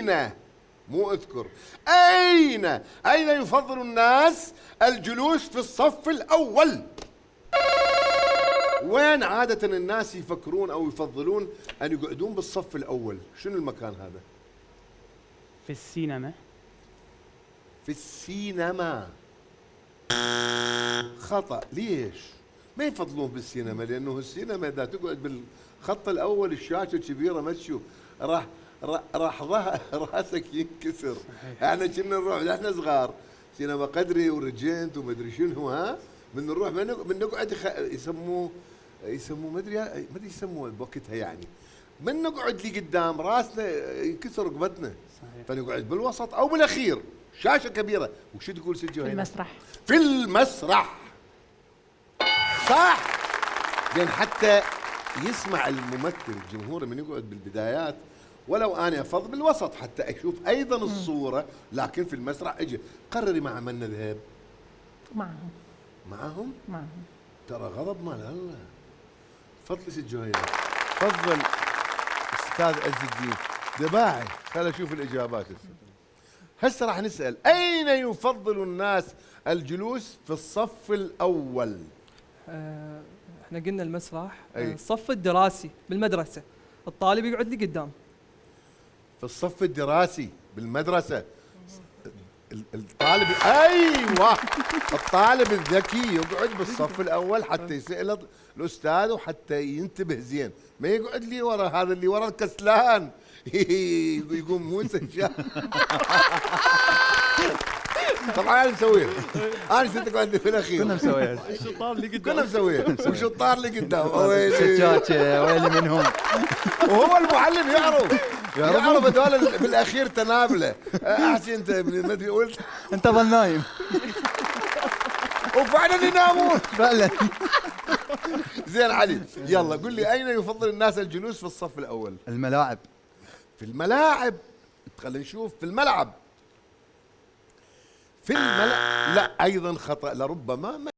أين، مو اذكر، أين يفضل الناس الجلوس في الصف الأول؟ وين عادة الناس يفكرون أو يفضلون أن يقعدون بالصف الأول؟ شنو المكان هذا؟ في السينما. في السينما. خطأ. ليش؟ ما يفضلون بالسينما، لأنه السينما إذا تقعد بالخط الأول الشاشة كبيرة ما تشوف، راح راسك ينكسر. احنا كنا نروح احنا صغار سينما قدري ورجنت ومدري شنو، ها من نروح من نقعد يسموه ما ادري يسموه بوقتها يعني، من نقعد لي قدام راسنا ينكسر رقبتنا، فنقعد بالوسط او بالاخير، شاشه كبيره. وش تقول سجو هنا؟ في المسرح. في المسرح، صح. لان حتى يسمع الممثل الجمهور من يقعد بالبدايات، ولو انا افضل بالوسط حتى اشوف ايضا الصوره، لكن في المسرح اجي قرري مع من نذهب. معهم ترى غضب مال الله. تفضلي ست جوهينة. تفضل استاذ عز الدين دباعي. خلينا نشوف الاجابات هسه. راح نسال اين يفضل الناس الجلوس في الصف الاول؟ احنا قلنا المسرح. الصف الدراسي بالمدرسه، الطالب يقعد لي قدام. في الصف الدراسي بالمدرسه الطالب، ايوه، الطالب الذكي يقعد بالصف الاول حتى يسال الاستاذ وحتى ينتبه زين، ما يقعد لي ورا هذا اللي ورا الكسلان يقوم موسى طبعا انا مسويها، انا كنت اقعد في الاخير. كنا مسويها. الشطار اللي قدام. كنا مسويها وشطار اللي قدام. سجاجة ويلي منهم. وهو المعلم يعرف هذول بالاخير تنابله. احسن انت ما ادري قلت انت ظل نايم. وفعلا ينامون فعلا. زين علي، يلا قل لي اين يفضل الناس الجلوس في الصف الاول؟ الملاعب. في الملاعب. خلينا نشوف. في الملعب. لا ايضا خطا، لربما